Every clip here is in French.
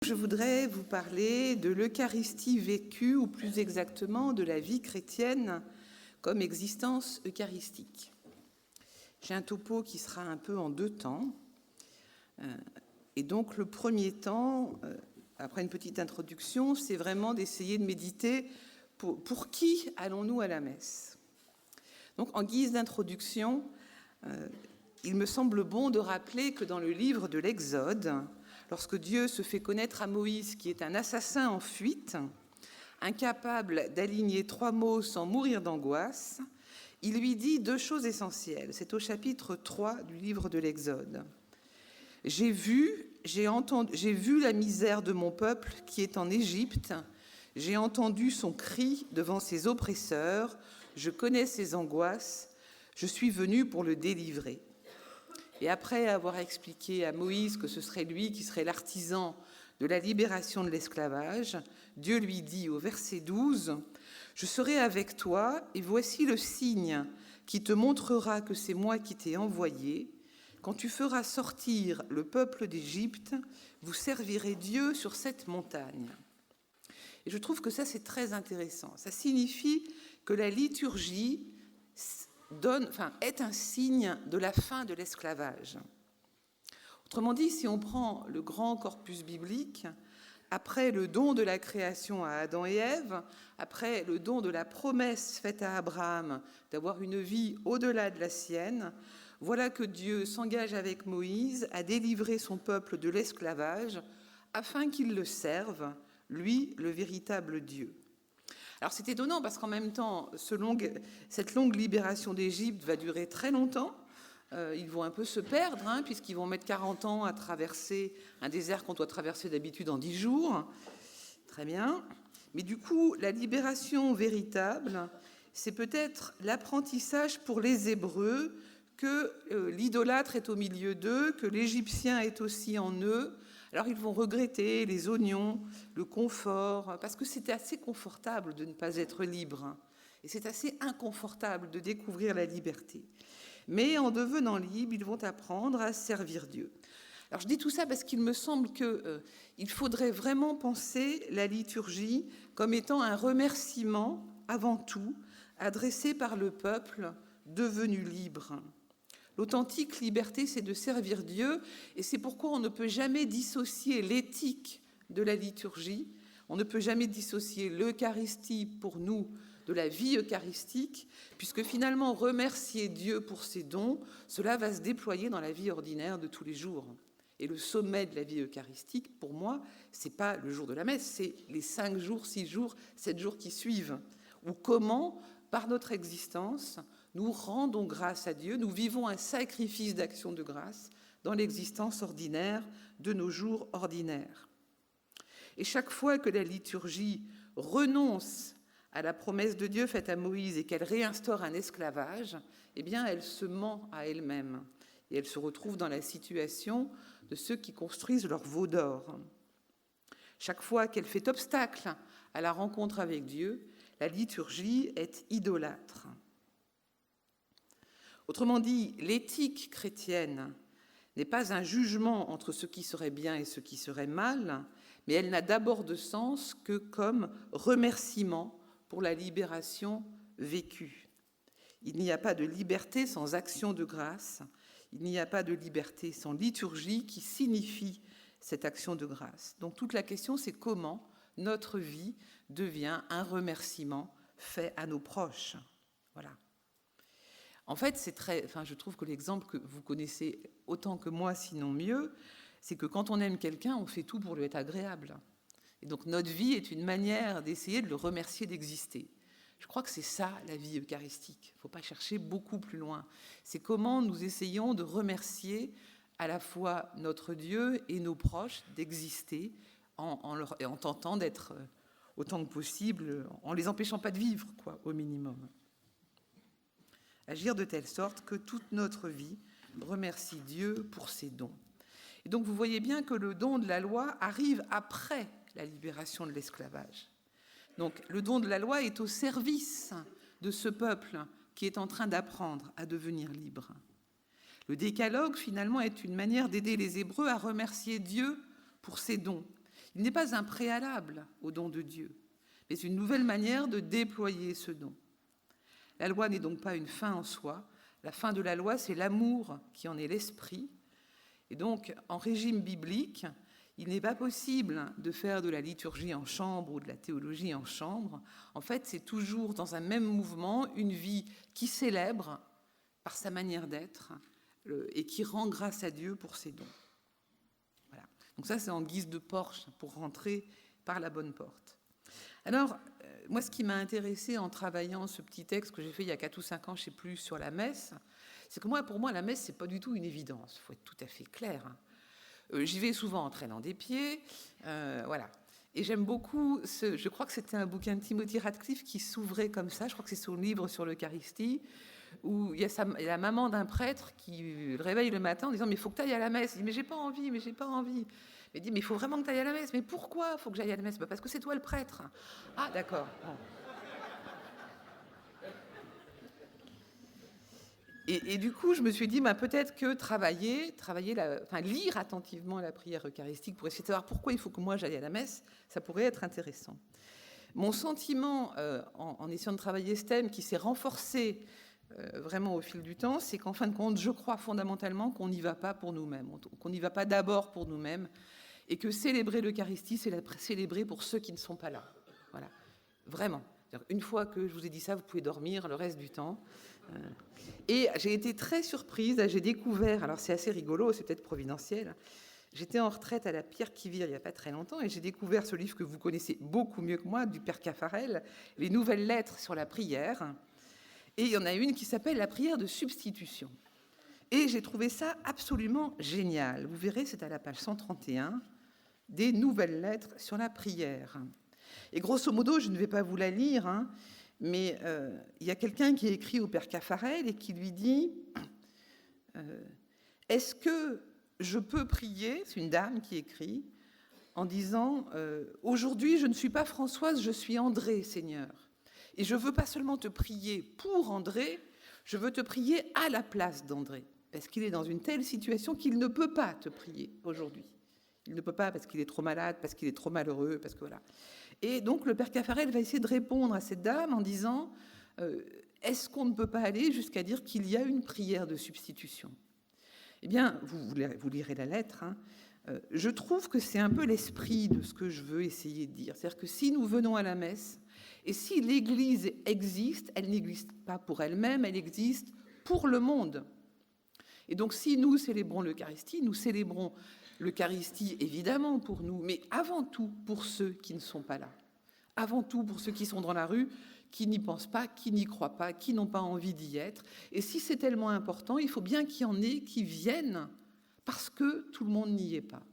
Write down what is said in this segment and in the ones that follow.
Je voudrais vous parler de l'Eucharistie vécue, ou plus exactement de la vie chrétienne comme existence eucharistique. J'ai un topo qui sera un peu en deux temps. Et donc le premier temps, après une petite introduction, c'est vraiment d'essayer de méditer pour qui allons-nous à la messe. Donc en guise d'introduction, il me semble bon de rappeler que dans le livre de l'Exode, lorsque Dieu se fait connaître à Moïse, qui est un assassin en fuite, incapable d'aligner 3 mots sans mourir d'angoisse, il lui dit 2 choses essentielles. C'est au chapitre 3 du livre de l'Exode. J'ai vu la misère de mon peuple qui est en Égypte. J'ai entendu son cri devant ses oppresseurs. Je connais ses angoisses. Je suis venu pour le délivrer. Et après avoir expliqué à Moïse que ce serait lui qui serait l'artisan de la libération de l'esclavage, Dieu lui dit au verset 12 « Je serai avec toi et voici le signe qui te montrera que c'est moi qui t'ai envoyé. Quand tu feras sortir le peuple d'Égypte, vous servirez Dieu sur cette montagne. » Et je trouve que ça, c'est très intéressant. Ça signifie que la liturgie est un signe de la fin de l'esclavage. Autrement dit, si on prend le grand corpus biblique, après le don de la création à Adam et Ève, après le don de la promesse faite à Abraham d'avoir une vie au-delà de la sienne, voilà que Dieu s'engage avec Moïse à délivrer son peuple de l'esclavage afin qu'il le serve, lui, le véritable Dieu. Alors c'est étonnant parce qu'en même temps, cette longue libération d'Égypte va durer très longtemps. Ils vont un peu se perdre, puisqu'ils vont mettre 40 ans à traverser un désert qu'on doit traverser d'habitude en 10 jours. Très bien. Mais du coup, la libération véritable, c'est peut-être l'apprentissage pour les Hébreux que l'idolâtre est au milieu d'eux, que l'Égyptien est aussi en eux. Alors ils vont regretter les oignons, le confort, parce que c'est assez confortable de ne pas être libre. Et c'est assez inconfortable de découvrir la liberté. Mais en devenant libres, ils vont apprendre à servir Dieu. Alors je dis tout ça parce qu'il me semble qu'il faudrait vraiment penser la liturgie comme étant un remerciement, avant tout, adressé par le peuple devenu libre. L'authentique liberté, c'est de servir Dieu, et c'est pourquoi on ne peut jamais dissocier l'éthique de la liturgie, on ne peut jamais dissocier l'Eucharistie pour nous de la vie eucharistique, puisque finalement remercier Dieu pour ses dons, cela va se déployer dans la vie ordinaire de tous les jours. Et le sommet de la vie eucharistique, pour moi, c'est pas le jour de la messe, c'est les 5 jours, 6 jours, 7 jours qui suivent, ou comment, par notre existence, nous rendons grâce à Dieu, nous vivons un sacrifice d'action de grâce dans l'existence ordinaire de nos jours ordinaires. Et chaque fois que la liturgie renonce à la promesse de Dieu faite à Moïse et qu'elle réinstaure un esclavage, eh bien elle se ment à elle-même et elle se retrouve dans la situation de ceux qui construisent leur veau d'or. Chaque fois qu'elle fait obstacle à la rencontre avec Dieu, la liturgie est idolâtre. Autrement dit, l'éthique chrétienne n'est pas un jugement entre ce qui serait bien et ce qui serait mal, mais elle n'a d'abord de sens que comme remerciement pour la libération vécue. Il n'y a pas de liberté sans action de grâce, il n'y a pas de liberté sans liturgie qui signifie cette action de grâce. Donc toute la question, c'est comment notre vie devient un remerciement fait à nos proches. Voilà. En fait, je trouve que l'exemple que vous connaissez autant que moi, sinon mieux, c'est que quand on aime quelqu'un, on fait tout pour lui être agréable. Et donc notre vie est une manière d'essayer de le remercier d'exister. Je crois que c'est ça, la vie eucharistique. Il ne faut pas chercher beaucoup plus loin. C'est comment nous essayons de remercier à la fois notre Dieu et nos proches d'exister en tentant d'être autant que possible, en les empêchant pas de vivre, au minimum. Agir de telle sorte que toute notre vie remercie Dieu pour ses dons. Et donc vous voyez bien que le don de la loi arrive après la libération de l'esclavage. Donc le don de la loi est au service de ce peuple qui est en train d'apprendre à devenir libre. Le décalogue, finalement, est une manière d'aider les Hébreux à remercier Dieu pour ses dons. Il n'est pas un préalable au don de Dieu, mais une nouvelle manière de déployer ce don. La loi n'est donc pas une fin en soi. La fin de la loi, c'est l'amour qui en est l'esprit. Et donc, en régime biblique, il n'est pas possible de faire de la liturgie en chambre ou de la théologie en chambre. En fait, c'est toujours dans un même mouvement une vie qui célèbre par sa manière d'être et qui rend grâce à Dieu pour ses dons. Voilà. Donc ça, c'est en guise de porche pour rentrer par la bonne porte. Alors, moi, ce qui m'a intéressé en travaillant ce petit texte que j'ai fait il y a 4 ou 5 ans, je ne sais plus, sur la messe, c'est que pour moi, la messe, ce n'est pas du tout une évidence. Il faut être tout à fait clair. J'y vais souvent en traînant des pieds, voilà. Et j'aime beaucoup, je crois que c'était un bouquin de Timothy Radcliffe qui s'ouvrait comme ça, je crois que c'est son livre sur l'Eucharistie, où il y a la maman d'un prêtre qui le réveille le matin en disant « Mais il faut que tu ailles à la messe ». Il dit « Mais j'ai pas envie, mais j'ai pas envie ». Il dit « Mais il faut vraiment que tu ailles à la messe ». « Mais pourquoi il faut que j'aille à la messe ?»« Parce que c'est toi le prêtre. »« Ah, d'accord. Bon. » Et du coup, je me suis dit, peut-être que lire attentivement la prière eucharistique pour essayer de savoir pourquoi il faut que moi j'aille à la messe, ça pourrait être intéressant. Mon sentiment, en essayant de travailler ce thème, qui s'est renforcé vraiment au fil du temps, c'est qu'en fin de compte, je crois fondamentalement qu'on n'y va pas pour nous-mêmes, qu'on n'y va pas d'abord pour nous-mêmes, et que célébrer l'Eucharistie, c'est la célébrer pour ceux qui ne sont pas là. Voilà, vraiment. Une fois que je vous ai dit ça, vous pouvez dormir le reste du temps. Et j'ai été très surprise, j'ai découvert, alors c'est assez rigolo, c'est peut-être providentiel, j'étais en retraite à la Pierre-qui-Vire il n'y a pas très longtemps et j'ai découvert ce livre que vous connaissez beaucoup mieux que moi, du Père Caffarel, Les Nouvelles Lettres sur la prière, et il y en a une qui s'appelle La prière de substitution. Et j'ai trouvé ça absolument génial. Vous verrez, c'est à la page 131, des Nouvelles Lettres sur la prière. Et grosso modo, je ne vais pas vous la lire, mais il y a quelqu'un qui écrit au Père Caffarel et qui lui dit « Est-ce que je peux prier ?» C'est une dame qui écrit en disant « Aujourd'hui, je ne suis pas Françoise, je suis André, Seigneur. Et je ne veux pas seulement te prier pour André, je veux te prier à la place d'André. Parce qu'il est dans une telle situation qu'il ne peut pas te prier aujourd'hui. Il ne peut pas parce qu'il est trop malade, parce qu'il est trop malheureux, parce que voilà. » Et donc, le Père Caffarel va essayer de répondre à cette dame en disant est-ce qu'on ne peut pas aller jusqu'à dire qu'il y a une prière de substitution ? Eh bien, vous lirez la lettre. Je trouve que c'est un peu l'esprit de ce que je veux essayer de dire. C'est-à-dire que si nous venons à la messe, et si l'Église existe, elle n'existe pas pour elle-même, elle existe pour le monde. Et donc, si nous célébrons l'Eucharistie, nous célébrons l'Eucharistie, évidemment, pour nous, mais avant tout pour ceux qui ne sont pas là. Avant tout pour ceux qui sont dans la rue, qui n'y pensent pas, qui n'y croient pas, qui n'ont pas envie d'y être. Et si c'est tellement important, il faut bien qu'il y en ait qui viennent parce que tout le monde n'y est pas.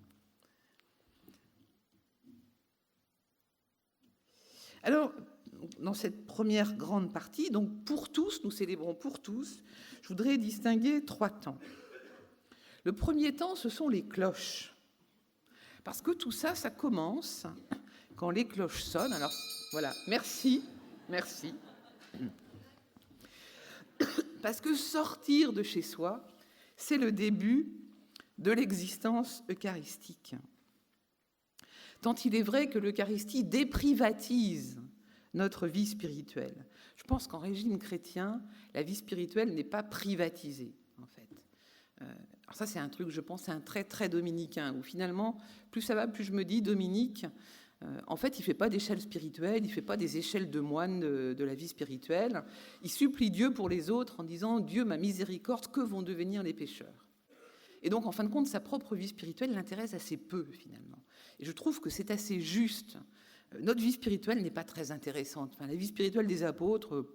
Alors, dans cette première grande partie, donc pour tous, nous célébrons pour tous, je voudrais distinguer 3 temps. Le premier temps, ce sont les cloches. Parce que tout ça, ça commence quand les cloches sonnent. Alors, voilà, merci. Parce que sortir de chez soi, c'est le début de l'existence eucharistique. Tant il est vrai que l'Eucharistie déprivatise notre vie spirituelle. Je pense qu'en régime chrétien, la vie spirituelle n'est pas privatisée, en fait. Alors ça, c'est un truc, je pense, c'est un trait très dominicain, où finalement, plus ça va, plus je me dis, Dominique, en fait, il ne fait pas d'échelle spirituelle, il ne fait pas des échelles de moines de la vie spirituelle. Il supplie Dieu pour les autres en disant « Dieu, ma miséricorde, que vont devenir les pécheurs ?» Et donc, en fin de compte, sa propre vie spirituelle l'intéresse assez peu, finalement. Et je trouve que c'est assez juste. Notre vie spirituelle n'est pas très intéressante. Enfin, la vie spirituelle des apôtres,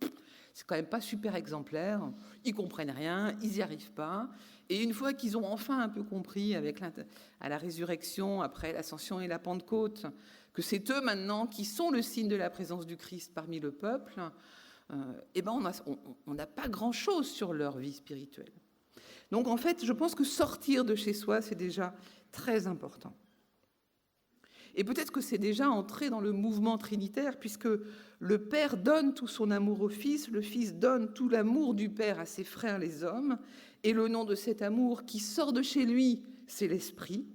c'est quand même pas super exemplaire. Ils comprennent rien, ils n'y arrivent pas. Et une fois qu'ils ont enfin un peu compris, à la résurrection, après l'ascension et la Pentecôte, que c'est eux maintenant qui sont le signe de la présence du Christ parmi le peuple, on n'a pas grand-chose sur leur vie spirituelle. Donc en fait, je pense que sortir de chez soi, c'est déjà très important. Et peut-être que c'est déjà entrer dans le mouvement trinitaire, puisque le Père donne tout son amour au Fils, le Fils donne tout l'amour du Père à ses frères les hommes, et le nom de cet amour qui sort de chez lui, c'est l'Esprit.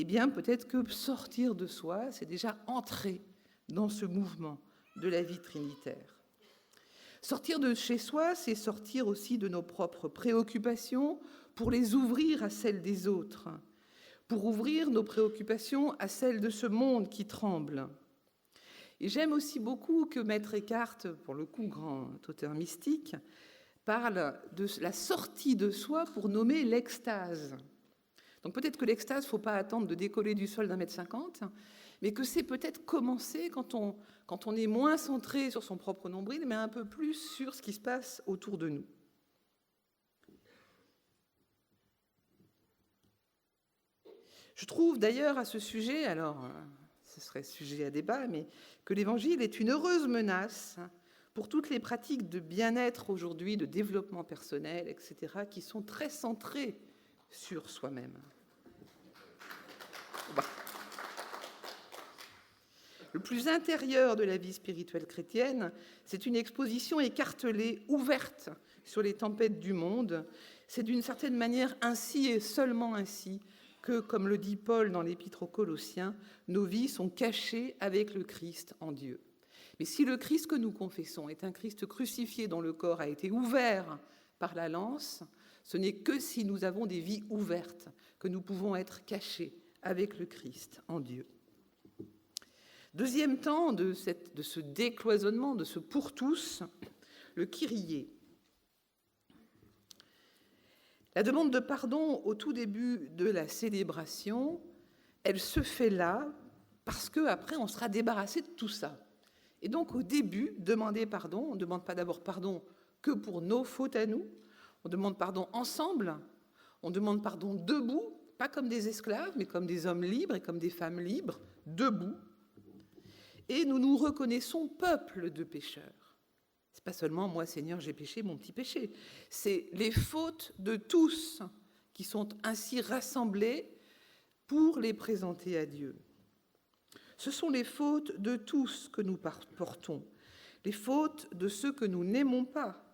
eh bien peut-être que sortir de soi, c'est déjà entrer dans ce mouvement de la vie trinitaire. Sortir de chez soi, c'est sortir aussi de nos propres préoccupations pour les ouvrir à celles des autres, pour ouvrir nos préoccupations à celles de ce monde qui tremble. Et j'aime aussi beaucoup que Maître Eckhart, pour le coup grand auteur mystique, parle de la sortie de soi pour nommer l'extase. Donc peut-être que l'extase, il ne faut pas attendre de décoller du sol d'1,50 m, mais que c'est peut-être commencer quand on est moins centré sur son propre nombril, mais un peu plus sur ce qui se passe autour de nous. Je trouve d'ailleurs à ce sujet, alors ce serait sujet à débat, mais que l'Évangile est une heureuse menace pour toutes les pratiques de bien-être aujourd'hui, de développement personnel, etc., qui sont très centrées sur soi-même. Le plus intérieur de la vie spirituelle chrétienne, c'est une exposition écartelée, ouverte sur les tempêtes du monde. C'est d'une certaine manière ainsi et seulement ainsi que, comme le dit Paul dans l'Épître aux Colossiens, nos vies sont cachées avec le Christ en Dieu. Mais si le Christ que nous confessons est un Christ crucifié dont le corps a été ouvert par la lance, ce n'est que si nous avons des vies ouvertes que nous pouvons être cachés avec le Christ en Dieu. Deuxième temps de ce décloisonnement, de ce pour tous, le Kyrie. La demande de pardon au tout début de la célébration, elle se fait là parce qu'après on sera débarrassé de tout ça. Et donc au début, demander pardon, on ne demande pas d'abord pardon que pour nos fautes à nous, on demande pardon ensemble, on demande pardon debout, pas comme des esclaves, mais comme des hommes libres et comme des femmes libres, debout. Et nous nous reconnaissons peuple de pécheurs. C'est pas seulement moi, Seigneur, j'ai péché, mon petit péché. C'est les fautes de tous qui sont ainsi rassemblées pour les présenter à Dieu. Ce sont les fautes de tous que nous portons, les fautes de ceux que nous n'aimons pas,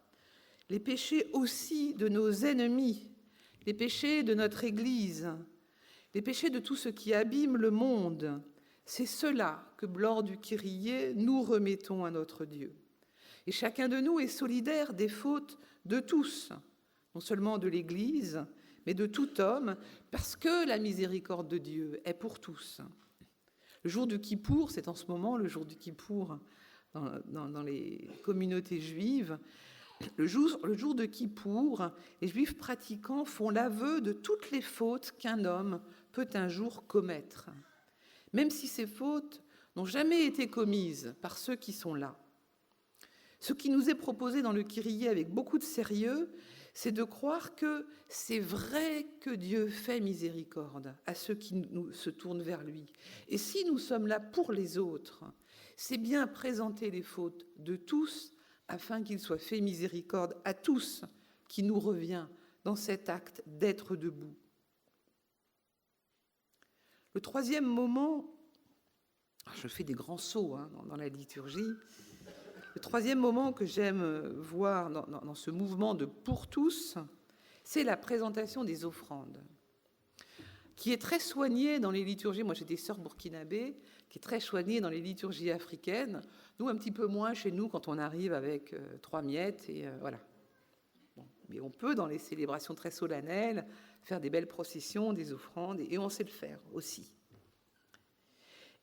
les péchés aussi de nos ennemis, les péchés de notre Église, les péchés de tout ce qui abîme le monde. C'est cela que, lors du Kyrie, nous remettons à notre Dieu. Et chacun de nous est solidaire des fautes de tous, non seulement de l'Église, mais de tout homme, parce que la miséricorde de Dieu est pour tous. Le jour du Kippour, c'est en ce moment le jour du Kippour dans les communautés juives. Le jour de Kippour, les Juifs pratiquants font l'aveu de toutes les fautes qu'un homme peut un jour commettre, même si ces fautes n'ont jamais été commises par ceux qui sont là. Ce qui nous est proposé dans le Kyrie avec beaucoup de sérieux, c'est de croire que c'est vrai que Dieu fait miséricorde à ceux qui se tournent vers lui. Et si nous sommes là pour les autres, c'est bien présenter les fautes de tous afin qu'il soit fait miséricorde à tous qui nous revient dans cet acte d'être debout. Le troisième moment, je fais des grands sauts dans la liturgie, le troisième moment que j'aime voir dans ce mouvement de pour tous, c'est la présentation des offrandes, qui est très soignée dans les liturgies. Moi, j'ai des sœurs burkinabées, qui est très soignée dans les liturgies africaines. Nous, un petit peu moins chez nous quand on arrive avec 3 miettes et voilà. Bon, mais on peut, dans les célébrations très solennelles, faire des belles processions, des offrandes, et on sait le faire aussi.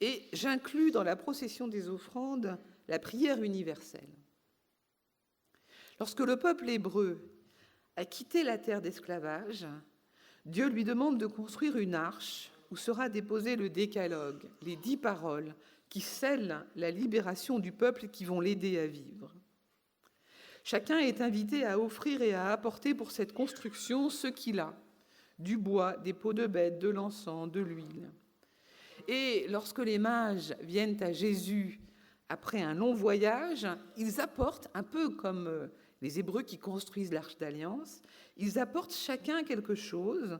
Et j'inclus dans la procession des offrandes la prière universelle. Lorsque le peuple hébreu a quitté la terre d'esclavage, Dieu lui demande de construire une arche où sera déposé le décalogue, les 10 paroles qui scellent la libération du peuple et qui vont l'aider à vivre. Chacun est invité à offrir et à apporter pour cette construction ce qu'il a, du bois, des peaux de bêtes, de l'encens, de l'huile. Et lorsque les mages viennent à Jésus après un long voyage, ils apportent, un peu comme les Hébreux qui construisent l'Arche d'Alliance, ils apportent chacun quelque chose,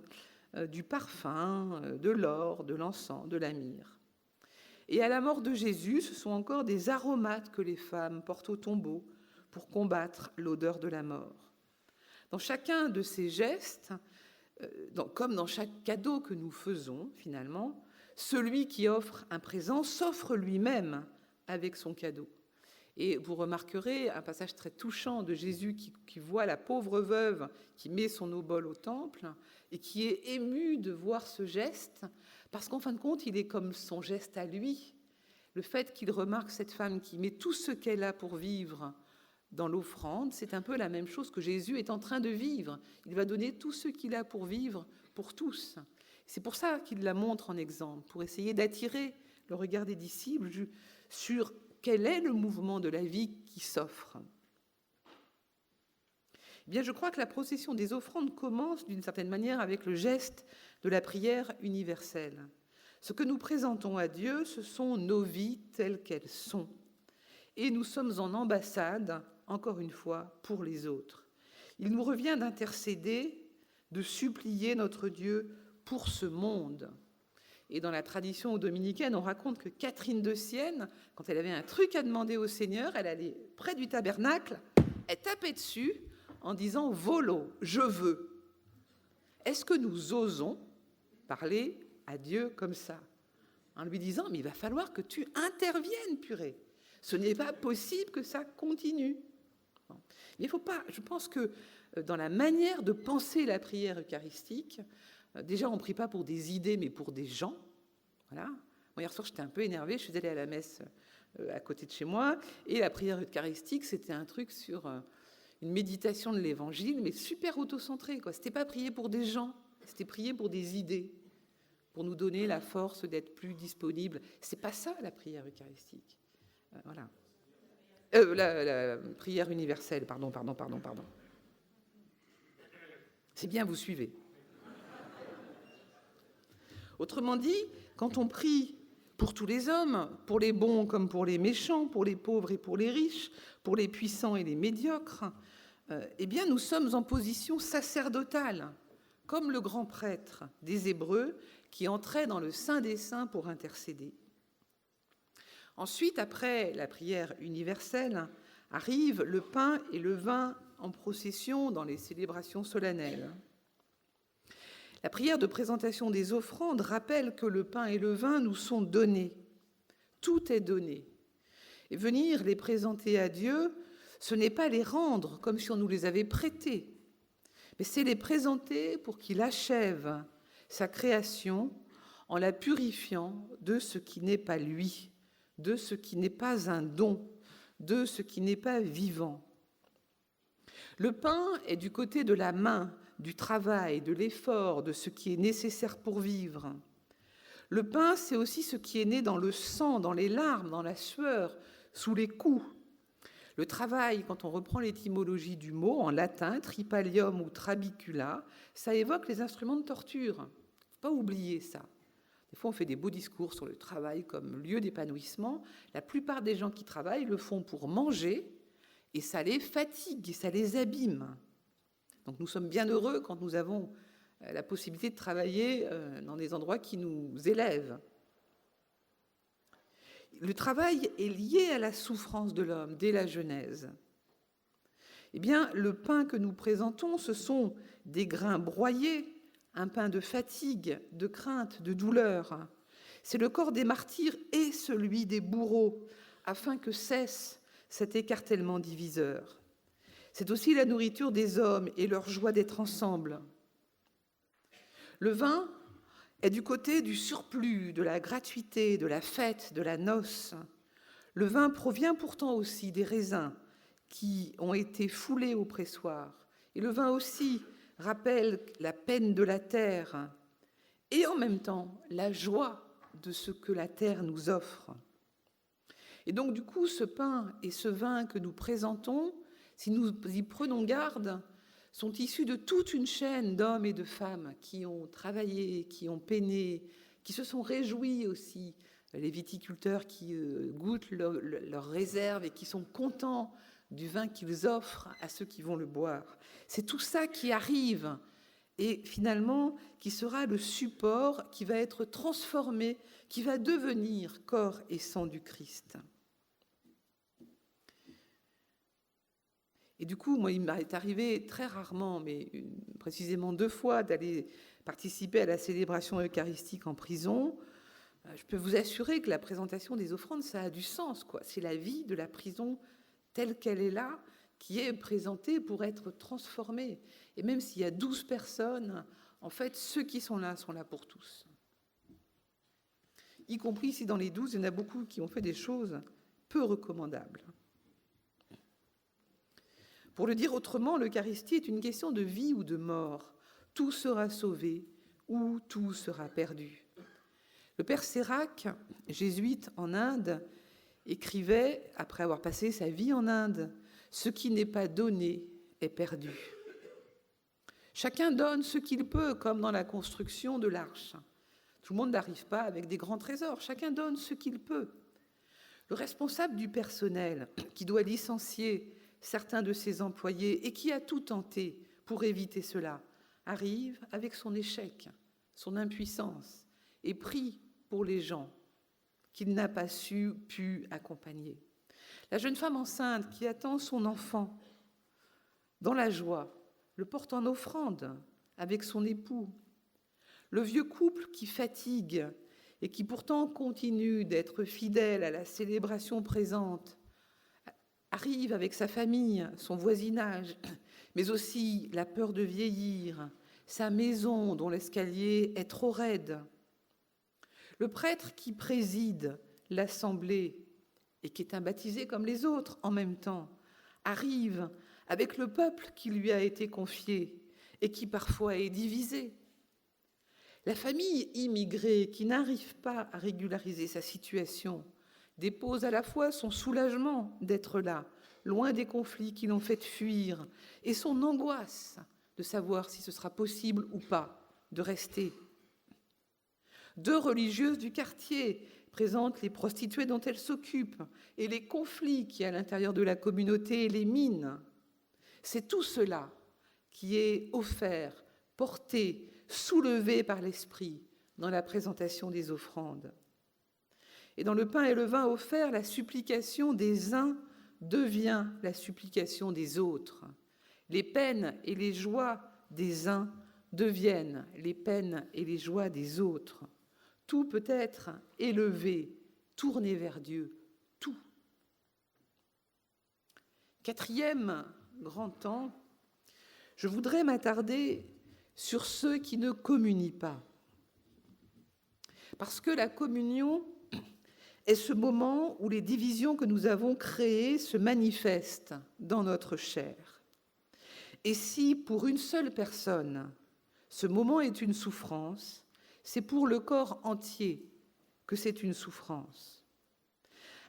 du parfum, de l'or, de l'encens, de la myrrhe. Et à la mort de Jésus, ce sont encore des aromates que les femmes portent au tombeau pour combattre l'odeur de la mort. Dans chacun de ces gestes, comme dans chaque cadeau que nous faisons, finalement, celui qui offre un présent s'offre lui-même avec son cadeau. Et vous remarquerez un passage très touchant de Jésus qui voit la pauvre veuve qui met son obole au temple et qui est ému de voir ce geste, parce qu'en fin de compte, il est comme son geste à lui. Le fait qu'il remarque cette femme qui met tout ce qu'elle a pour vivre dans l'offrande, c'est un peu la même chose que Jésus est en train de vivre. Il va donner tout ce qu'il a pour vivre pour tous. C'est pour ça qu'il la montre en exemple, pour essayer d'attirer le regard des disciples sur quel est le mouvement de la vie qui s'offre. Eh bien, je crois que la procession des offrandes commence d'une certaine manière avec le geste de la prière universelle. Ce que nous présentons à Dieu, ce sont nos vies telles qu'elles sont. Et nous sommes en ambassade, encore une fois, pour les autres. Il nous revient d'intercéder, de supplier notre Dieu pour ce monde. Et dans la tradition dominicaine, on raconte que Catherine de Sienne, quand elle avait un truc à demander au Seigneur, elle allait près du tabernacle, elle tapait dessus en disant « Volo, je veux ». Est-ce que nous osons parler à Dieu comme ça, en lui disant « Mais il va falloir que tu interviennes, purée. Ce n'est pas possible que ça continue. » Mais il ne faut pas, je pense que dans la manière de penser la prière eucharistique, déjà, on ne prie pas pour des idées, mais pour des gens. Voilà. Moi, hier soir, j'étais un peu énervée. Je suis allée à la messe à côté de chez moi. Et la prière eucharistique, c'était un truc sur une méditation de l'Évangile, mais super autocentré. Ce n'était pas prier pour des gens, c'était prier pour des idées, pour nous donner la force d'être plus disponible. Ce n'est pas ça, la prière eucharistique. Voilà. La prière universelle, pardon. C'est bien, vous suivez. Autrement dit, quand on prie pour tous les hommes, pour les bons comme pour les méchants, pour les pauvres et pour les riches, pour les puissants et les médiocres, eh bien, nous sommes en position sacerdotale, comme le grand prêtre des Hébreux qui entrait dans le Saint des Saints pour intercéder. Ensuite, après la prière universelle, arrivent le pain et le vin en procession dans les célébrations solennelles. La prière de présentation des offrandes rappelle que le pain et le vin nous sont donnés. Tout est donné. Et venir les présenter à Dieu, ce n'est pas les rendre comme si on nous les avait prêtés, mais c'est les présenter pour qu'il achève sa création en la purifiant de ce qui n'est pas lui, de ce qui n'est pas un don, de ce qui n'est pas vivant. Le pain est du côté de la main, du travail, de l'effort, de ce qui est nécessaire pour vivre. Le pain, c'est aussi ce qui est né dans le sang, dans les larmes, dans la sueur, sous les coups. Le travail, quand on reprend l'étymologie du mot, en latin, tripalium ou trabicula, ça évoque les instruments de torture. Il ne faut pas oublier ça. Des fois, on fait des beaux discours sur le travail comme lieu d'épanouissement. La plupart des gens qui travaillent le font pour manger, et ça les fatigue, et ça les abîme. Donc nous sommes bien heureux quand nous avons la possibilité de travailler dans des endroits qui nous élèvent. Le travail est lié à la souffrance de l'homme dès la Genèse. Eh bien, le pain que nous présentons, ce sont des grains broyés, un pain de fatigue, de crainte, de douleur. C'est le corps des martyrs et celui des bourreaux, afin que cesse cet écartèlement diviseur. C'est aussi la nourriture des hommes et leur joie d'être ensemble. Le vin est du côté du surplus, de la gratuité, de la fête, de la noce. Le vin provient pourtant aussi des raisins qui ont été foulés au pressoir. Et le vin aussi rappelle la peine de la terre et en même temps la joie de ce que la terre nous offre. Et donc du coup, ce pain et ce vin que nous présentons, si nous y prenons garde, sont issus de toute une chaîne d'hommes et de femmes qui ont travaillé, qui ont peiné, qui se sont réjouis aussi, les viticulteurs qui goûtent leurs réserves et qui sont contents du vin qu'ils offrent à ceux qui vont le boire. C'est tout ça qui arrive et finalement qui sera le support qui va être transformé, qui va devenir corps et sang du Christ. Et du coup, moi, il m'est arrivé très rarement, mais précisément 2 fois, d'aller participer à la célébration eucharistique en prison. Je peux vous assurer que la présentation des offrandes, ça a du sens, quoi. C'est la vie de la prison telle qu'elle est là, qui est présentée pour être transformée. Et même s'il y a 12 personnes, en fait, ceux qui sont là pour tous. Y compris si dans les 12, il y en a beaucoup qui ont fait des choses peu recommandables. Pour le dire autrement, l'Eucharistie est une question de vie ou de mort. Tout sera sauvé ou tout sera perdu. Le père Sérac, jésuite en Inde, écrivait, après avoir passé sa vie en Inde, « Ce qui n'est pas donné est perdu ». Chacun donne ce qu'il peut, comme dans la construction de l'arche. Tout le monde n'arrive pas avec des grands trésors, chacun donne ce qu'il peut. Le responsable du personnel, qui doit licencier certains de ses employés et qui a tout tenté pour éviter cela, arrive avec son échec, son impuissance, et prie pour les gens qu'il n'a pas pu accompagner. La jeune femme enceinte qui attend son enfant dans la joie, le porte en offrande avec son époux. Le vieux couple qui fatigue et qui pourtant continue d'être fidèle à la célébration présente, arrive avec sa famille, son voisinage, mais aussi la peur de vieillir, sa maison dont l'escalier est trop raide. Le prêtre qui préside l'assemblée et qui est un baptisé comme les autres en même temps, arrive avec le peuple qui lui a été confié et qui parfois est divisé. La famille immigrée qui n'arrive pas à régulariser sa situation dépose à la fois son soulagement d'être là, loin des conflits qui l'ont fait fuir, et son angoisse de savoir si ce sera possible ou pas de rester. 2 religieuses du quartier présentent les prostituées dont elles s'occupent et les conflits qui, à l'intérieur de la communauté, les minent. C'est tout cela qui est offert, porté, soulevé par l'Esprit dans la présentation des offrandes. Et dans le pain et le vin offerts, la supplication des uns devient la supplication des autres. Les peines et les joies des uns deviennent les peines et les joies des autres. Tout peut être élevé, tourné vers Dieu, tout. 4e grand temps, je voudrais m'attarder sur ceux qui ne communient pas. Parce que la communion est ce moment où les divisions que nous avons créées se manifestent dans notre chair. Et si pour une seule personne, ce moment est une souffrance, c'est pour le corps entier que c'est une souffrance.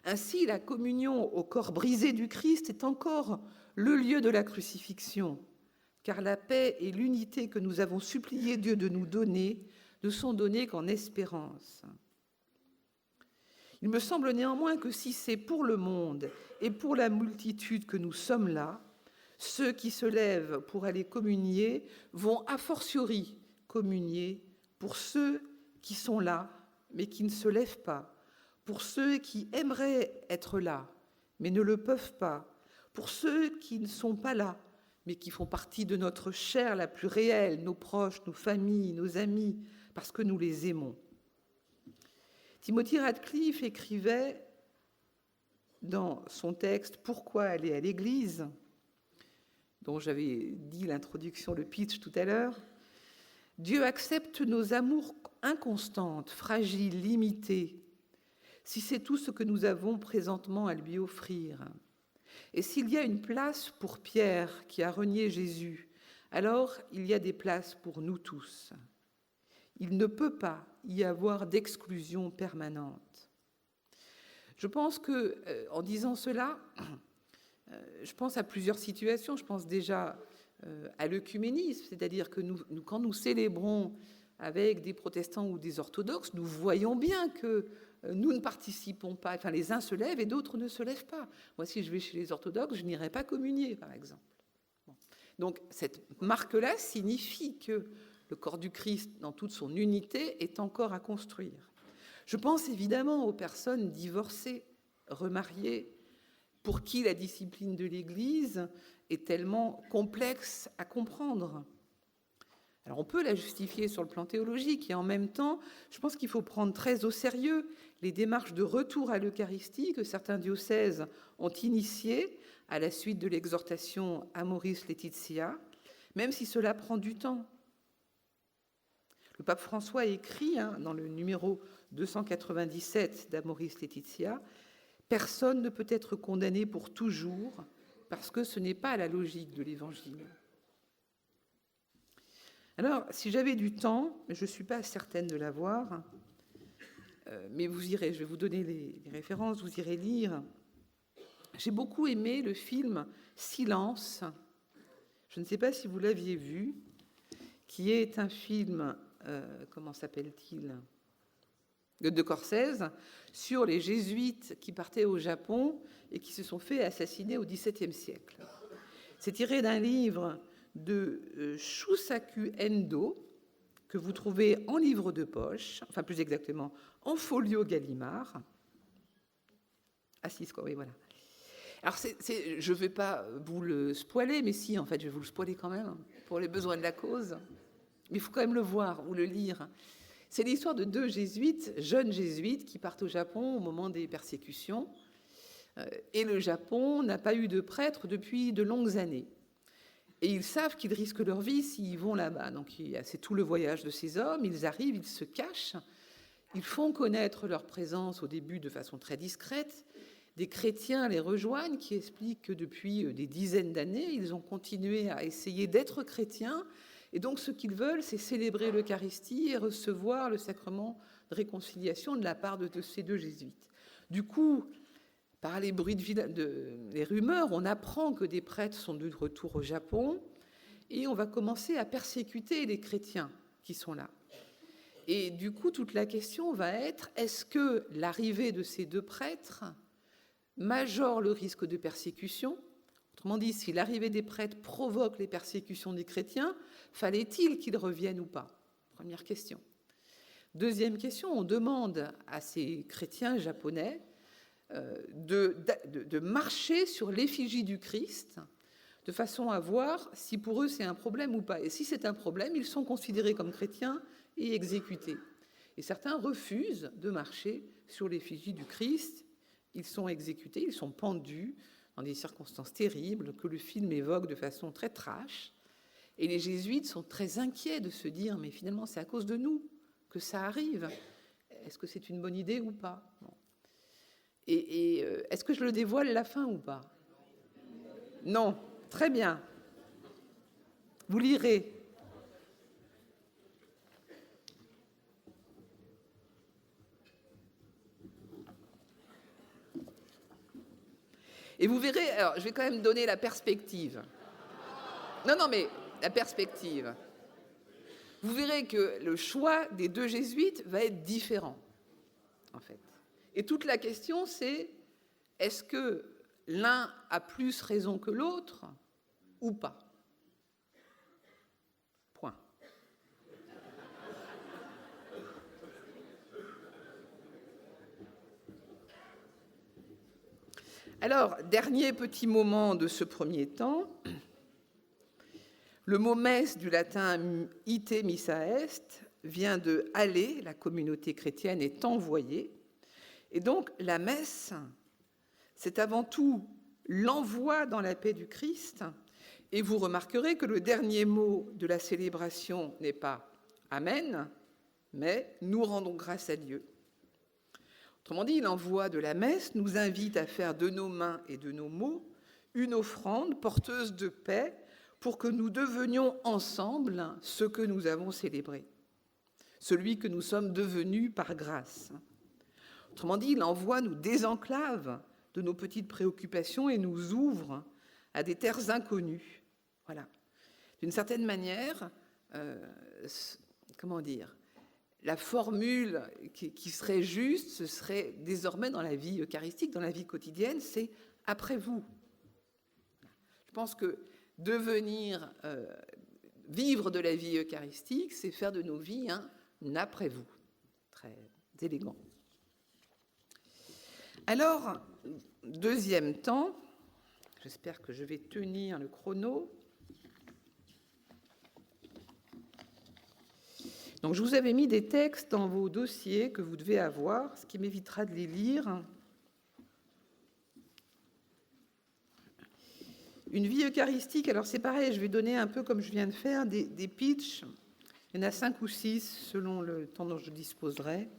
Ainsi, la communion au corps brisé du Christ est encore le lieu de la crucifixion, car la paix et l'unité que nous avons supplié Dieu de nous donner ne sont données qu'en espérance. Il me semble néanmoins que si c'est pour le monde et pour la multitude que nous sommes là, ceux qui se lèvent pour aller communier vont a fortiori communier pour ceux qui sont là, mais qui ne se lèvent pas, pour ceux qui aimeraient être là, mais ne le peuvent pas, pour ceux qui ne sont pas là, mais qui font partie de notre chair la plus réelle, nos proches, nos familles, nos amis, parce que nous les aimons. Timothy Radcliffe écrivait dans son texte « Pourquoi aller à l'Église ?», dont j'avais dit l'introduction, le pitch tout à l'heure, « Dieu accepte nos amours inconstantes, fragiles, limitées, si c'est tout ce que nous avons présentement à lui offrir. Et s'il y a une place pour Pierre qui a renié Jésus, alors il y a des places pour nous tous. Il ne peut pas y avoir d'exclusion permanente. » Je pense que, en disant cela, je pense à plusieurs situations. Je pense déjà à l'œcuménisme, c'est-à-dire que quand nous célébrons avec des protestants ou des orthodoxes, nous voyons bien que nous ne participons pas, enfin les uns se lèvent et d'autres ne se lèvent pas. Moi, si je vais chez les orthodoxes, je n'irai pas communier, par exemple. Bon. Donc cette marque-là signifie que le corps du Christ, dans toute son unité, est encore à construire. Je pense évidemment aux personnes divorcées, remariées, pour qui la discipline de l'Église est tellement complexe à comprendre. Alors on peut la justifier sur le plan théologique et en même temps, je pense qu'il faut prendre très au sérieux les démarches de retour à l'Eucharistie que certains diocèses ont initiées à la suite de l'exhortation Amoris Laetitia, même si cela prend du temps. Le pape François écrit dans le numéro 297 d'Amoris Laetitia, « Personne ne peut être condamné pour toujours parce que ce n'est pas la logique de l'Évangile. » Alors, si j'avais du temps, je ne suis pas certaine de l'avoir, mais vous irez, je vais vous donner les références, vous irez lire. J'ai beaucoup aimé le film Silence, je ne sais pas si vous l'aviez vu, qui est un film, comment s'appelle-t-il, de Corsese, sur les jésuites qui partaient au Japon et qui se sont fait assassiner au XVIIe siècle. C'est tiré d'un livre de Shusaku Endo, que vous trouvez en livre de poche, enfin plus exactement en folio Gallimard. Ah si, quoi, oui, voilà. Alors, je ne vais pas vous le spoiler, mais si, en fait, je vais vous le spoiler quand même, pour les besoins de la cause. Mais il faut quand même le voir ou le lire. C'est l'histoire de deux jésuites, jeunes jésuites, qui partent au Japon au moment des persécutions. Et le Japon n'a pas eu de prêtre depuis de longues années. Et ils savent qu'ils risquent leur vie s'ils vont là-bas. Donc, c'est tout le voyage de ces hommes. Ils arrivent, ils se cachent. Ils font connaître leur présence au début de façon très discrète. Des chrétiens les rejoignent qui expliquent que depuis des dizaines d'années, ils ont continué à essayer d'être chrétiens. Et donc, ce qu'ils veulent, c'est célébrer l'Eucharistie et recevoir le sacrement de réconciliation de la part de ces deux jésuites. Du coup, par les bruits les rumeurs, on apprend que des prêtres sont de retour au Japon et on va commencer à persécuter les chrétiens qui sont là. Et du coup, toute la question va être, est-ce que l'arrivée de ces deux prêtres majore le risque de persécution? Autrement dit, si l'arrivée des prêtres provoque les persécutions des chrétiens, fallait-il qu'ils reviennent ou pas? Première question. Deuxième question, on demande à ces chrétiens japonais de marcher sur l'effigie du Christ de façon à voir si pour eux c'est un problème ou pas. Et si c'est un problème, ils sont considérés comme chrétiens et exécutés. Et certains refusent de marcher sur l'effigie du Christ. Ils sont exécutés, ils sont pendus dans des circonstances terribles que le film évoque de façon très trash. Et les jésuites sont très inquiets de se dire « mais finalement c'est à cause de nous que ça arrive. Est-ce que c'est une bonne idée ou pas ?» Bon. Et est-ce que je le dévoile la fin ou pas? Non. Très bien. Vous lirez. Et vous verrez, alors je vais quand même donner la perspective. Non, mais la perspective. Vous verrez que le choix des deux jésuites va être différent, en fait. Et toute la question, c'est est-ce que l'un a plus raison que l'autre ou pas? Point. Alors, dernier petit moment de ce premier temps, le mot messe du latin ite missa est vient de aller, la communauté chrétienne est envoyée. Et donc, la messe, c'est avant tout l'envoi dans la paix du Christ. Et vous remarquerez que le dernier mot de la célébration n'est pas « Amen », mais « Nous rendons grâce à Dieu ». Autrement dit, l'envoi de la messe nous invite à faire de nos mains et de nos mots une offrande porteuse de paix pour que nous devenions ensemble ce que nous avons célébré, celui que nous sommes devenus par grâce. Autrement dit, l'envoi nous désenclave de nos petites préoccupations et nous ouvre à des terres inconnues. Voilà. D'une certaine manière, comment dire, la formule qui serait juste, ce serait désormais dans la vie eucharistique, dans la vie quotidienne, c'est « après vous ». Je pense que devenir, vivre de la vie eucharistique, c'est faire de nos vies un après vous. Très élégant. Alors, deuxième temps, j'espère que je vais tenir le chrono. Donc, je vous avais mis des textes dans vos dossiers que vous devez avoir, ce qui m'évitera de les lire. Une vie eucharistique, alors c'est pareil, je vais donner un peu comme je viens de faire, des pitchs. Il y en a 5 ou 6 selon le temps dont je disposerai.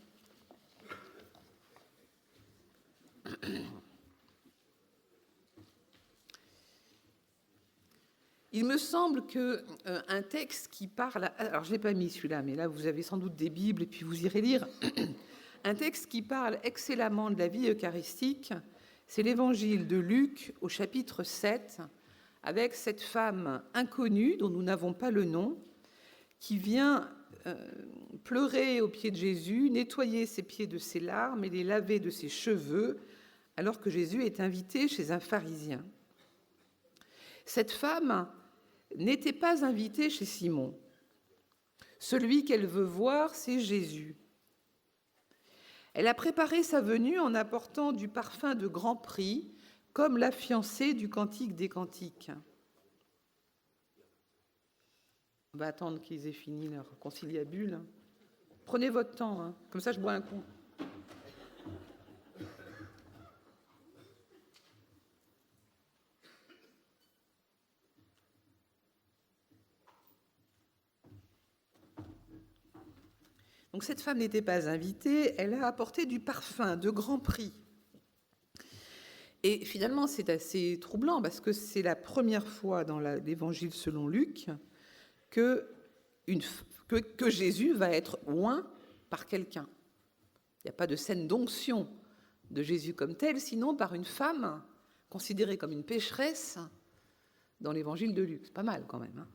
Il me semble qu'un texte qui parle... Alors, je ne l'ai pas mis celui-là, mais là, vous avez sans doute des Bibles et puis vous irez lire. Un texte qui parle excellemment de la vie eucharistique, c'est l'Évangile de Luc au chapitre 7, avec cette femme inconnue dont nous n'avons pas le nom, qui vient pleurer aux pieds de Jésus, nettoyer ses pieds de ses larmes et les laver de ses cheveux, alors que Jésus est invité chez un pharisien. Cette femme n'était pas invitée chez Simon. Celui qu'elle veut voir, c'est Jésus. Elle a préparé sa venue en apportant du parfum de grand prix, comme la fiancée du Cantique des Cantiques. On va attendre qu'ils aient fini leur conciliabule. Prenez votre temps, hein. Comme ça je bois un coup. Donc cette femme n'était pas invitée, elle a apporté du parfum de grand prix. Et finalement, c'est assez troublant parce que c'est la première fois dans l'Évangile selon Luc que Jésus va être oint par quelqu'un. Il n'y a pas de scène d'onction de Jésus comme tel, sinon par une femme considérée comme une pécheresse dans l'Évangile de Luc. C'est pas mal quand même, hein.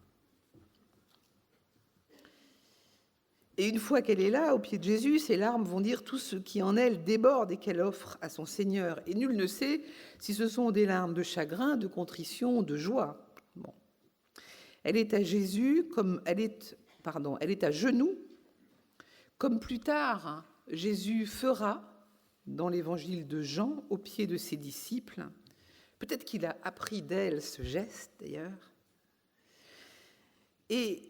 Et une fois qu'elle est là, au pied de Jésus, ses larmes vont dire tout ce qui en elle déborde et qu'elle offre à son Seigneur. Et nul ne sait si ce sont des larmes de chagrin, de contrition, de joie. Bon. Elle est à Jésus, elle est à genoux, comme plus tard Jésus fera dans l'évangile de Jean, au pied de ses disciples. Peut-être qu'il a appris d'elle ce geste, d'ailleurs. Et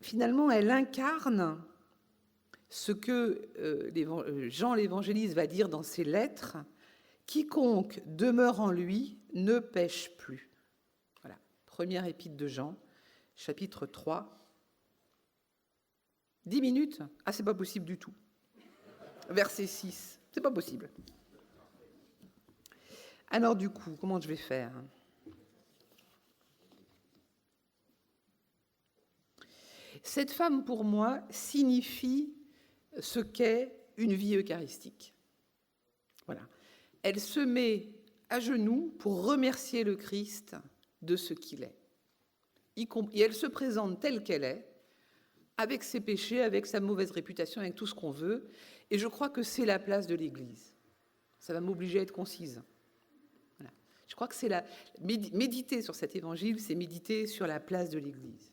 finalement, elle incarne ce que Jean l'évangéliste va dire dans ses lettres, « Quiconque demeure en lui ne pêche plus ». Voilà, première épître de Jean, chapitre 3. 10 minutes? Ah, c'est pas possible du tout. Verset 6, c'est pas possible. Alors du coup, comment je vais faire ? Cette femme, pour moi, signifie ce qu'est une vie eucharistique. Voilà. Elle se met à genoux pour remercier le Christ de ce qu'il est. Et elle se présente telle qu'elle est, avec ses péchés, avec sa mauvaise réputation, avec tout ce qu'on veut. Et je crois que c'est la place de l'Église. Ça va m'obliger à être concise. Voilà. Je crois que c'est méditer sur cet évangile, c'est méditer sur la place de l'Église,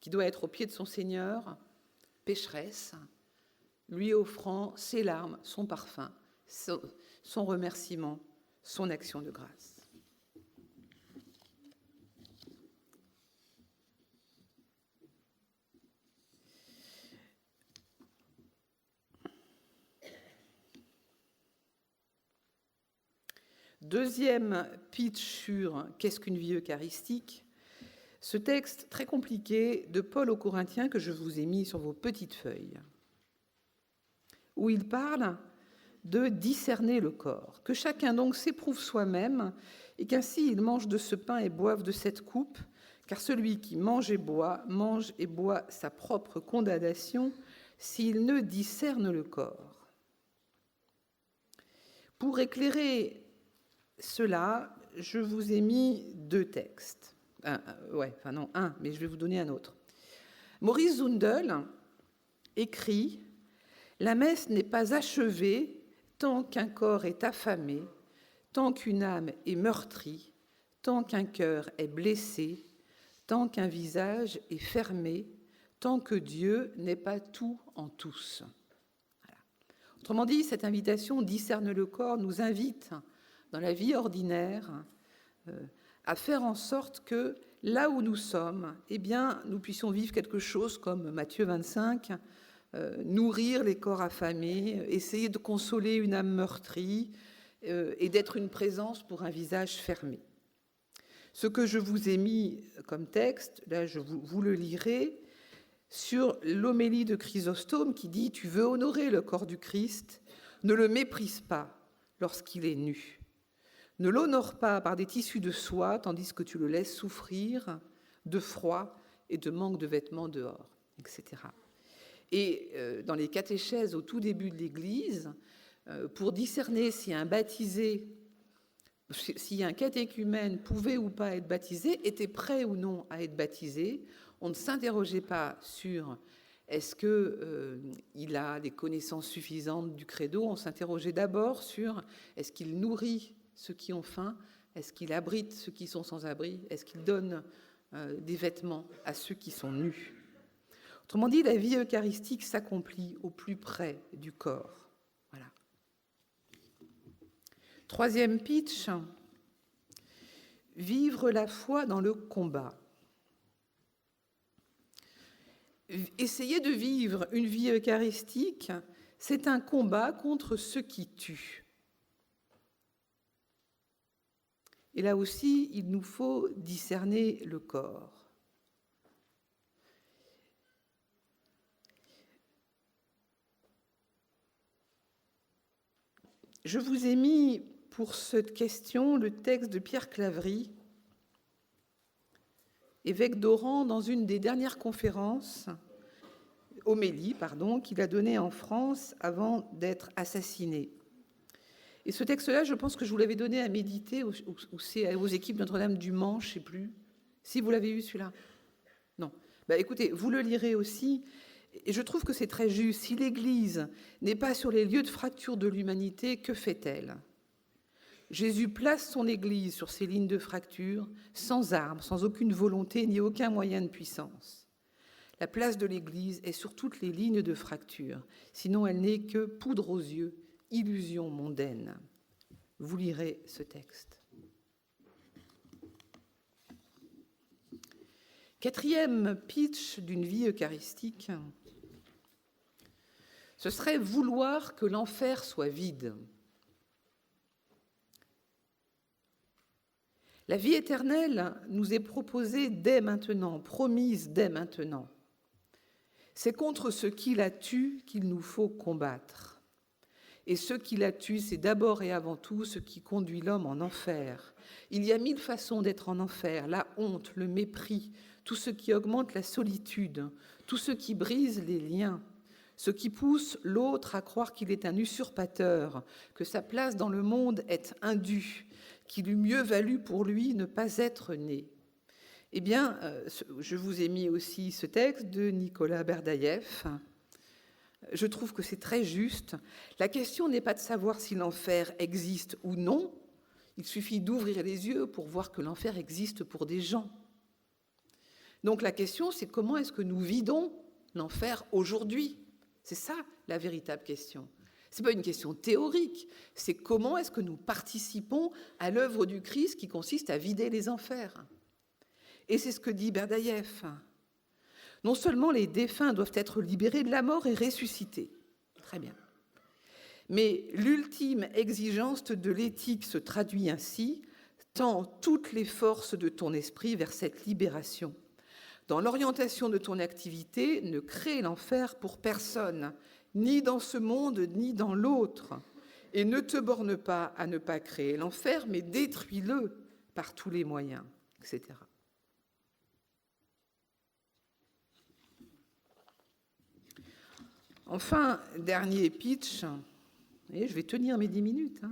qui doit être au pied de son Seigneur, pécheresse, lui offrant ses larmes, son parfum, son remerciement, son action de grâce. Deuxième pitch sur qu'est-ce qu'une vie eucharistique, ce texte très compliqué de Paul aux Corinthiens que je vous ai mis sur vos petites feuilles, où il parle de discerner le corps, que chacun donc s'éprouve soi-même et qu'ainsi il mange de ce pain et boive de cette coupe, car celui qui mange et boit sa propre condamnation s'il ne discerne le corps. Pour éclairer cela, je vous ai mis 2 textes. Un, mais je vais vous donner un autre. Maurice Zundel écrit « La messe n'est pas achevée tant qu'un corps est affamé, tant qu'une âme est meurtrie, tant qu'un cœur est blessé, tant qu'un visage est fermé, tant que Dieu n'est pas tout en tous. » Voilà. Autrement dit, cette invitation « Discerne le corps » nous invite, dans la vie ordinaire, à faire en sorte que, là où nous sommes, eh bien, nous puissions vivre quelque chose comme Matthieu 25, nourrir les corps affamés, essayer de consoler une âme meurtrie et d'être une présence pour un visage fermé. Ce que je vous ai mis comme texte, là je vous le lirai, sur l'homélie de Chrysostome qui dit « Tu veux honorer le corps du Christ, ne le méprise pas lorsqu'il est nu. Ne l'honore pas par des tissus de soie, tandis que tu le laisses souffrir de froid et de manque de vêtements dehors, etc. » Et dans les catéchèses au tout début de l'Église, pour discerner si un baptisé, si un catéchumène pouvait ou pas être baptisé, était prêt ou non à être baptisé, on ne s'interrogeait pas sur est-ce qu'il a des connaissances suffisantes du credo, on s'interrogeait d'abord sur est-ce qu'il nourrit ceux qui ont faim, est-ce qu'il abrite ceux qui sont sans abri, est-ce qu'il donne des vêtements à ceux qui sont nus. Autrement dit, la vie eucharistique s'accomplit au plus près du corps. Voilà. Troisième pitch, vivre la foi dans le combat. Essayer de vivre une vie eucharistique, c'est un combat contre ceux qui tuent. Et là aussi, il nous faut discerner le corps. Je vous ai mis pour cette question le texte de Pierre Claverie, évêque d'Oran, dans une des dernières conférences, homélie, qu'il a donnée en France avant d'être assassiné. Et ce texte-là, je pense que je vous l'avais donné à méditer, ou c'est aux équipes Notre-Dame du Mans, je ne sais plus. Si vous l'avez eu, celui-là? Non. Écoutez, vous le lirez aussi. Et je trouve que c'est très juste. Si l'Église n'est pas sur les lieux de fracture de l'humanité, que fait-elle? Jésus place son Église sur ces lignes de fracture, sans armes, sans aucune volonté, ni aucun moyen de puissance. La place de l'Église est sur toutes les lignes de fracture, sinon elle n'est que poudre aux yeux, illusion mondaine. Vous lirez ce texte. Quatrième pitch d'une vie eucharistique, ce serait vouloir que l'enfer soit vide. La vie éternelle nous est proposée dès maintenant, promise dès maintenant. C'est contre ce qui la tue qu'il nous faut combattre. Et ce qui la tue, c'est d'abord et avant tout ce qui conduit l'homme en enfer. Il y a 1000 façons d'être en enfer, la honte, le mépris, tout ce qui augmente la solitude, tout ce qui brise les liens, ce qui pousse l'autre à croire qu'il est un usurpateur, que sa place dans le monde est indue, qu'il eût mieux valu pour lui ne pas être né. Eh bien, je vous ai mis aussi ce texte de Nicolas Berdaïev. Je trouve que c'est très juste. La question n'est pas de savoir si l'enfer existe ou non. Il suffit d'ouvrir les yeux pour voir que l'enfer existe pour des gens. Donc la question, c'est comment est-ce que nous vidons l'enfer aujourd'hui? C'est ça la véritable question. Ce n'est pas une question théorique, c'est comment est-ce que nous participons à l'œuvre du Christ qui consiste à vider les enfers. Et c'est ce que dit Berdaïev. Non seulement les défunts doivent être libérés de la mort et ressuscités, très bien, mais l'ultime exigence de l'éthique se traduit ainsi, tends toutes les forces de ton esprit vers cette libération. Dans l'orientation de ton activité, ne crée l'enfer pour personne, ni dans ce monde, ni dans l'autre. Et ne te borne pas à ne pas créer l'enfer, mais détruis-le par tous les moyens, etc. Enfin, dernier pitch, et je vais tenir mes 10 minutes.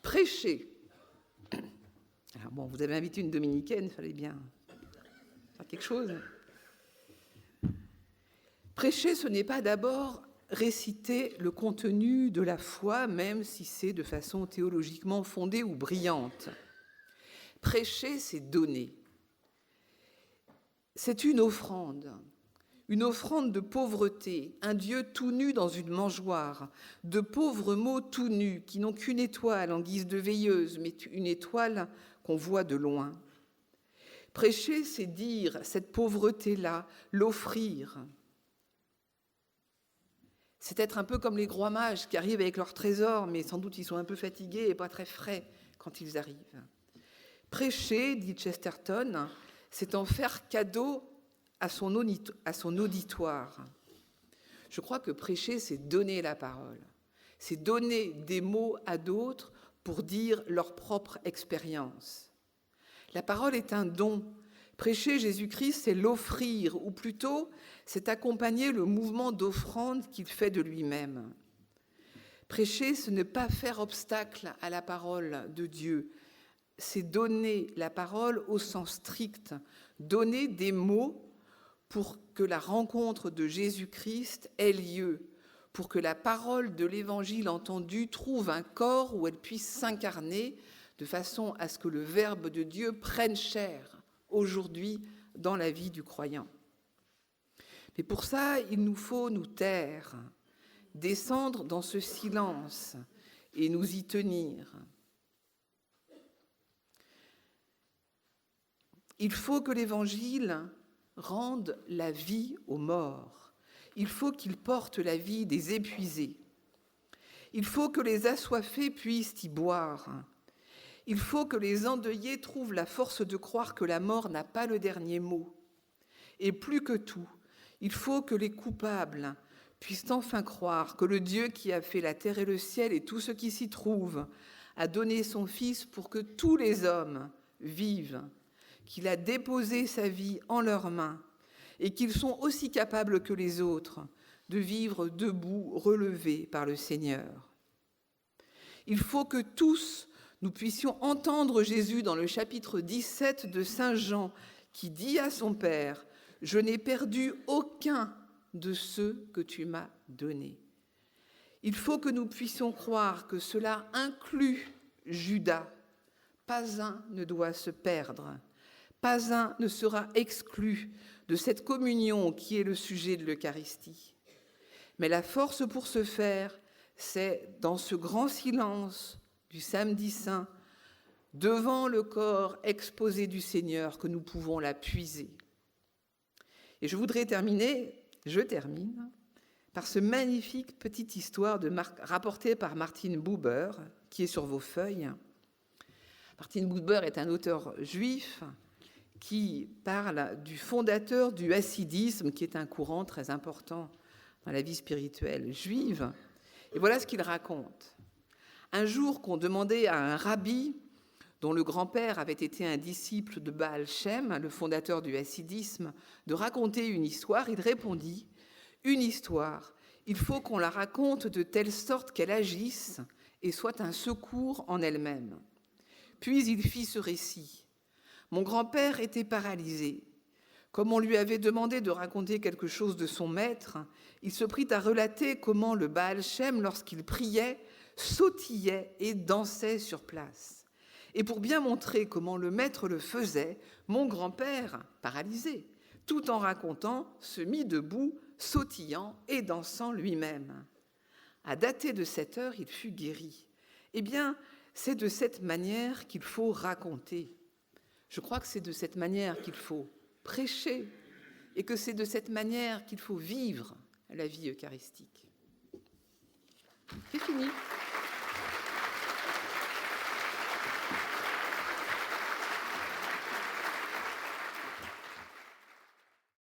Prêcher. Alors bon, vous avez invité une dominicaine, il fallait bien faire quelque chose. Prêcher, ce n'est pas d'abord réciter le contenu de la foi, même si c'est de façon théologiquement fondée ou brillante. Prêcher, c'est donner. C'est une offrande. une offrande de pauvreté, un Dieu tout nu dans une mangeoire, de pauvres mots tout nus qui n'ont qu'une étoile en guise de veilleuse, mais une étoile qu'on voit de loin. Prêcher, c'est dire cette pauvreté-là, l'offrir. C'est être un peu comme les gros mages qui arrivent avec leurs trésors, mais sans doute ils sont un peu fatigués et pas très frais quand ils arrivent. Prêcher, dit Chesterton, c'est en faire cadeau à son auditoire. Je crois que prêcher, c'est donner la parole. C'est donner des mots à d'autres pour dire leur propre expérience. La parole est un don. Prêcher Jésus-Christ, c'est l'offrir, ou plutôt, c'est accompagner le mouvement d'offrande qu'il fait de lui-même. Prêcher, ce n'est pas faire obstacle à la parole de Dieu, c'est donner la parole au sens strict, donner des mots pour que la rencontre de Jésus-Christ ait lieu, pour que la parole de l'Évangile entendue trouve un corps où elle puisse s'incarner, de façon à ce que le Verbe de Dieu prenne chair aujourd'hui dans la vie du croyant. Mais pour ça, il nous faut nous taire, descendre dans ce silence et nous y tenir. Il faut que l'Évangile rende la vie aux morts. Il faut qu'il porte la vie des épuisés. Il faut que les assoiffés puissent y boire. Il faut que les endeuillés trouvent la force de croire que la mort n'a pas le dernier mot. Et plus que tout, il faut que les coupables puissent enfin croire que le Dieu qui a fait la terre et le ciel et tout ce qui s'y trouve a donné son Fils pour que tous les hommes vivent, qu'il a déposé sa vie en leurs mains et qu'ils sont aussi capables que les autres de vivre debout, relevés par le Seigneur. Il faut que tous nous puissions entendre Jésus dans le chapitre 17 de Saint Jean qui dit à son Père « Je n'ai perdu aucun de ceux que tu m'as donnés ». Il faut que nous puissions croire que cela inclut Judas. Pas un ne doit se perdre. Pas un ne sera exclu de cette communion qui est le sujet de l'Eucharistie. Mais la force pour ce faire, c'est dans ce grand silence du samedi saint, devant le corps exposé du Seigneur, que nous pouvons la puiser. Et je voudrais termine par ce magnifique petite histoire rapportée par Martin Buber, qui est sur vos feuilles. Martin Buber est un auteur juif qui parle du fondateur du hassidisme, qui est un courant très important dans la vie spirituelle juive. Et voilà ce qu'il raconte. Un jour qu'on demandait à un rabbi, dont le grand-père avait été un disciple de Baal Shem, le fondateur du hassidisme, de raconter une histoire, il répondit « Une histoire, il faut qu'on la raconte de telle sorte qu'elle agisse et soit un secours en elle-même. » Puis il fit ce récit. Mon grand-père était paralysé. Comme on lui avait demandé de raconter quelque chose de son maître, il se prit à relater comment le Baal Shem, lorsqu'il priait, sautillait et dansait sur place. Et pour bien montrer comment le maître le faisait, mon grand-père, paralysé, tout en racontant, se mit debout, sautillant et dansant lui-même. À dater de cette heure, il fut guéri. Eh bien, c'est de cette manière qu'il faut raconter. Je crois que c'est de cette manière qu'il faut prêcher et que c'est de cette manière qu'il faut vivre la vie eucharistique. C'est fini.